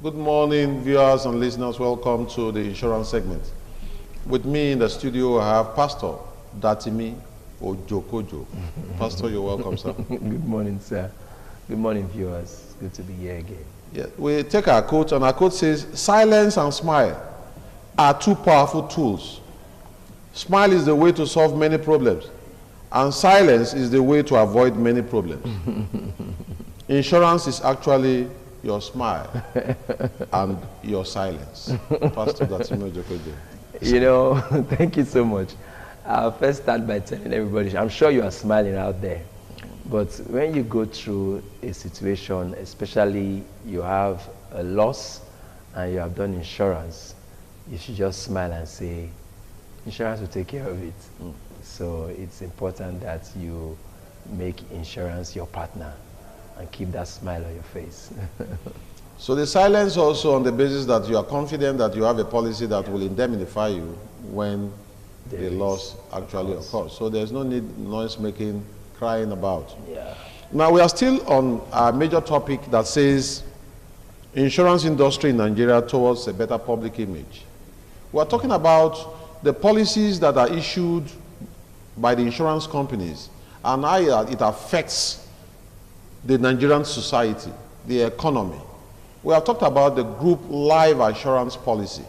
Good morning, viewers and listeners. Welcome to the insurance segment. With me in the studio, I have Pastor Datimi Ojokojo. Pastor, you're welcome, sir. Good morning, sir. Good morning, viewers. Good to be here again. Yeah, we take our quote, and our quote says, "Silence and smile are two powerful tools. Smile is the way to solve many problems, and silence is the way to avoid many problems." Insurance is actually your smile and your silence. Pastor Datimi Ojokojo. You know, thank you so much. I'll first start by telling everybody, I'm sure you are smiling out there. But when you go through a situation, especially you have a loss and you have done insurance, you should just smile and say, insurance will take care of it. So it's important that you make insurance your partner and keep that smile on your face. So the silence also on the basis that you are confident that you have a policy that will indemnify you when the loss actually occurs. So there's no need noise making, crying about. Yeah. Now we are still on a major topic that says insurance industry in Nigeria towards a better public image. We are talking about the policies that are issued by the insurance companies and how it affects the Nigerian society, the economy. We have talked about the group life assurance policy.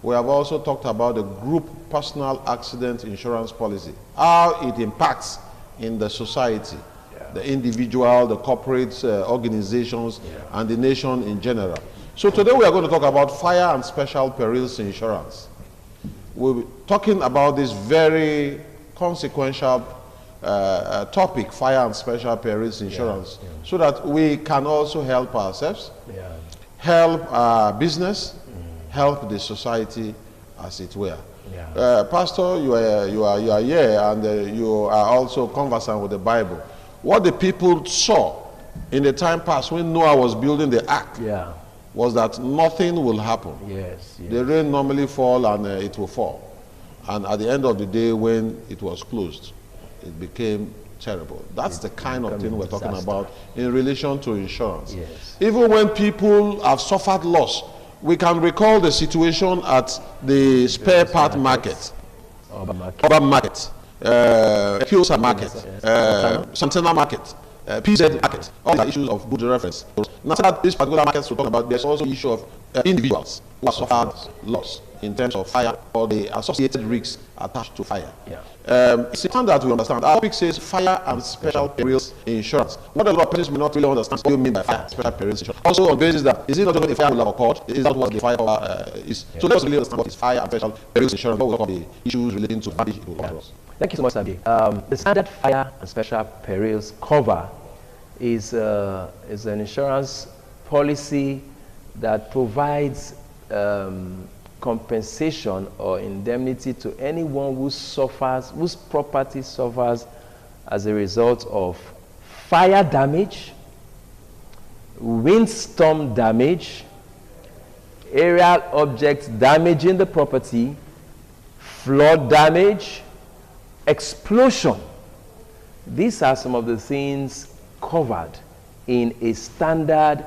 We have also talked about the group personal accident insurance policy, how it impacts in the society, the individual, the corporate organizations, and the nation in general. So today we are going to talk about fire and special perils insurance. We'll be talking about this very consequential topic, fire and special perils insurance, so that we can also help ourselves, help our business, help the society, as it were. Pastor, you are here, and you are also conversant with the Bible. What the people saw in the time past when Noah was building the ark was that nothing will happen. The rain normally fall and it will fall. And at the end of the day, when it was closed, it became terrible. That's the kind of thing we're talking about in relation to insurance. Even when people have suffered loss, we can recall the situation at the spare part market, urban market, Kiosa market, Santana market, PZ market. All the issues of good reference. Now that these particular markets we're talking about, there's also the issue of individuals who have suffered loss in terms of fire or the associated risks attached to fire. It's important that we understand. Our topic says fire and special perils insurance. What a lot of persons may not really understand what you mean by fire and special perils insurance. Also on the basis that, is it not just the fire will have occurred? Is that what the fire is? So let's really understand what is fire and special perils insurance. What will talk about the issues relating to damage it will occur. Thank you so much, Sabi. The standard fire and special perils cover is an insurance policy that provides compensation or indemnity to anyone whose property suffers as a result of fire damage, windstorm damage, aerial objects damaging the property, flood damage, explosion. These are some of the things covered in a standard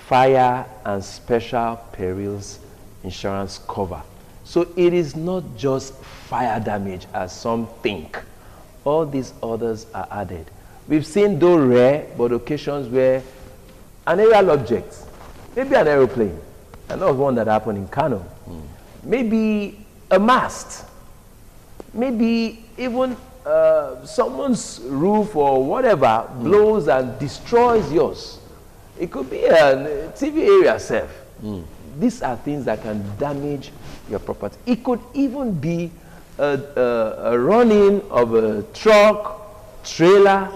fire and special perils insurance cover. So it is not just fire damage as some think. All these others are added. We've seen, though rare, but occasions where an aerial object, maybe an aeroplane, and that was one that happened in Kano, maybe a mast, maybe even someone's roof or whatever blows and destroys yours. It could be a TV area itself. These are things that can damage your property. It could even be a running of a truck, trailer.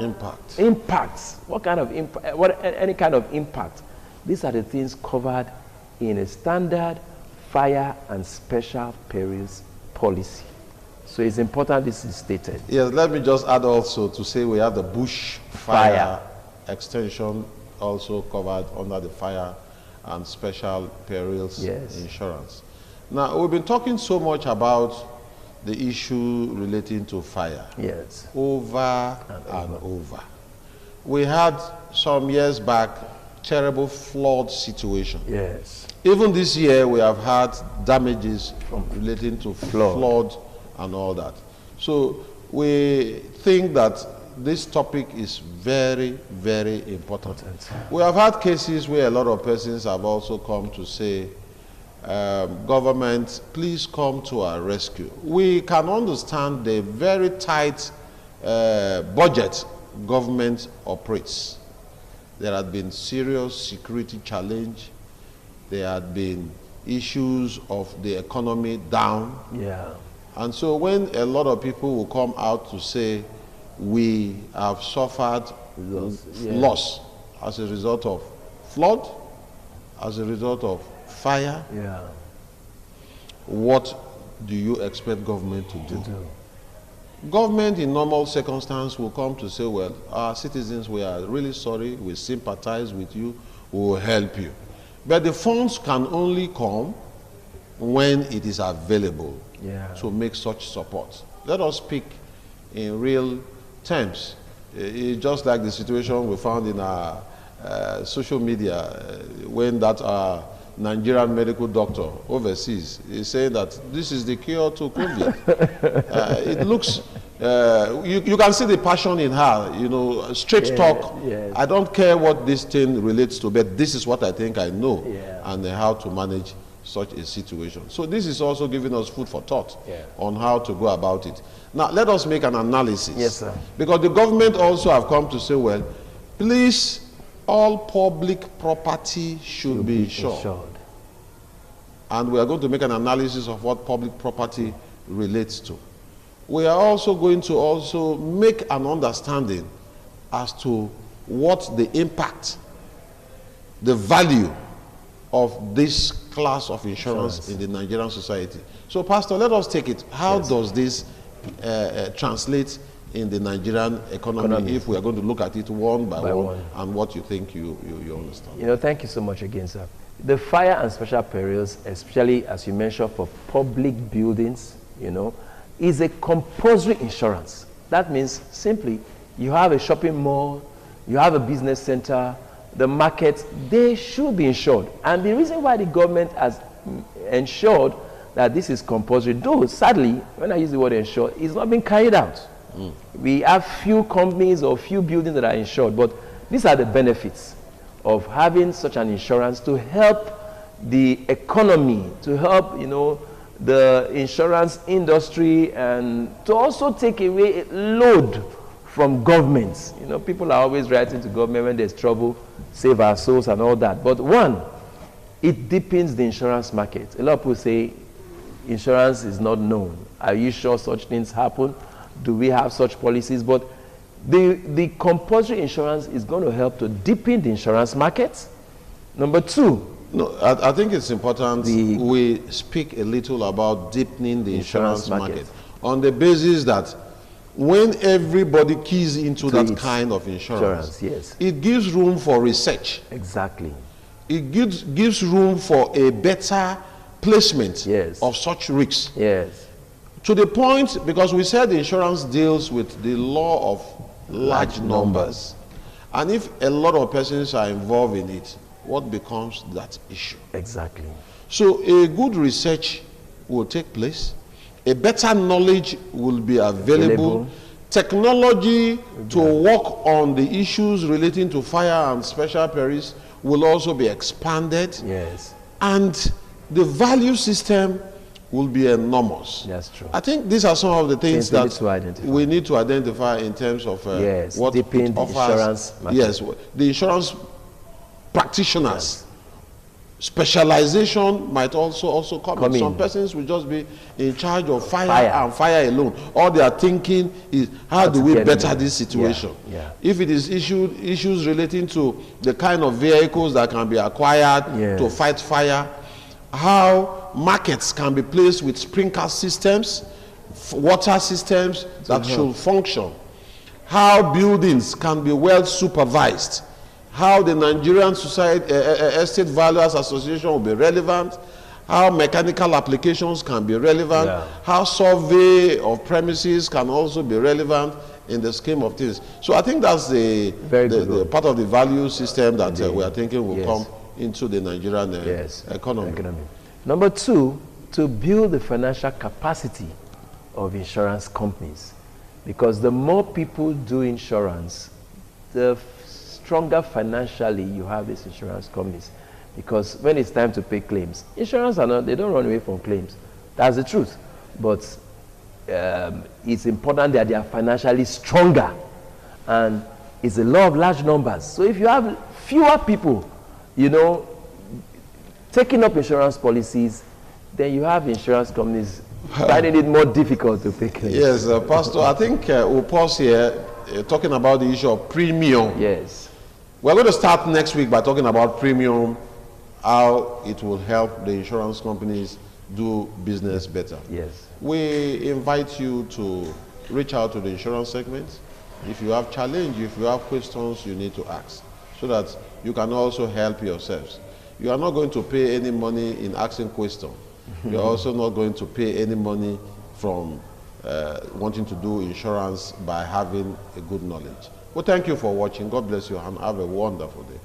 Impacts. What kind of impact? Any kind of impact. These are the things covered in a standard fire and special perils policy. So it's important this is stated. Yes, let me just add also to say we have the bush fire extension also covered under the fire and special perils insurance. Now, we've been talking so much about the issue relating to fire. Yes. Over and over. We had some years back terrible flood situation. Yes. Even this year, we have had damages relating to flood and all that. So we think that this topic is very, very important. We have had cases where a lot of persons have also come to say, government, please come to our rescue. We can understand the very tight budget government operates. There had been serious security challenge. There had been issues of the economy down. Yeah. And so when a lot of people will come out to say, we have suffered loss as a result of flood, as a result of fire, what do you expect government to do? Government in normal circumstances will come to say, well, our citizens, we are really sorry, we sympathize with you, we will help you. But the funds can only come when it is available to make such support. Let us speak in real terms. It's just like the situation we found in our social media when that Nigerian medical doctor overseas is saying that this is the cure to COVID. It looks, you can see the passion in her, you know, straight talk. I don't care what this thing relates to, but this is what I think I know and how to manage such a situation. So this is also giving us food for thought on how to go about it. Now, let us make an analysis. Yes, sir. Because the government also have come to say, well, please, all public property should be insured. And we are going to make an analysis of what public property relates to. We are also going to also make an understanding as to what the impact, the value of this class of insurance in the Nigerian society. So, Pastor, let us take it. How does this translate in the Nigerian economy if we are going to look at it one by one and what you think you understand? You know, thank you so much again, sir. The fire and special perils, especially as you mentioned for public buildings, you know, is a compulsory insurance. That means simply you have a shopping mall, you have a business center, the market, they should be insured. And the reason why the government has ensured that this is compulsory, though sadly, when I use the word insured, it's not being carried out. We have few companies or few buildings that are insured, but these are the benefits of having such an insurance to help the economy, to help, you know, the insurance industry, and to also take away a load from governments. You know, people are always writing to government when there's trouble, save our souls and all that. But one, it deepens the insurance market. A lot of people say insurance is not known. Are you sure such things happen? Do we have such policies? But the compulsory insurance is going to help to deepen the insurance market. Number two, no, I think it's important we speak a little about deepening the insurance market on the basis that when everybody keys into that kind of insurance, it gives room for research. Exactly. It gives room for a better placement of such risks. To the point, because we said the insurance deals with the law of large numbers. And if a lot of persons are involved in it, what becomes that issue? Exactly. So a good research will take place. A better knowledge will be available. Technology to work on the issues relating to fire and special perils will also be expanded. And the value system will be enormous. That's true. I think these are some of the things that we need to identify in terms of what it offers. The insurance practitioners. Specialization might also come in. Some persons will just be in charge of fire and fire alone. All they are thinking is, how do we better this situation? If it is issues relating to the kind of vehicles that can be acquired to fight fire, how markets can be placed with sprinkler systems, water systems that should function, how buildings can be well supervised, how the Nigerian Society Estate Valuers Association will be relevant, how mechanical applications can be relevant, how survey of premises can also be relevant. in the scheme of things. So I think that's the part of the value system that we are thinking will come into the Nigerian economy. Number two, to build the financial capacity of insurance companies. Because the more people do insurance, the stronger financially you have these insurance companies. Because when it's time to pay claims, insurance they don't run away from claims. That's the truth. But it's important that they are financially stronger. And it's a law of large numbers. So if you have fewer people, you know, taking up insurance policies, then you have insurance companies finding it more difficult to pay claims. Yes, Pastor, I think we'll pause here talking about the issue of premium. Yes. We're going to start next week by talking about premium, how it will help the insurance companies do business better. Yes. We invite you to reach out to the insurance segment. If you have challenge, if you have questions, you need to ask so that you can also help yourselves. You are not going to pay any money in asking questions. You're also not going to pay any money from wanting to do insurance by having a good knowledge. Well, thank you for watching. God bless you and have a wonderful day.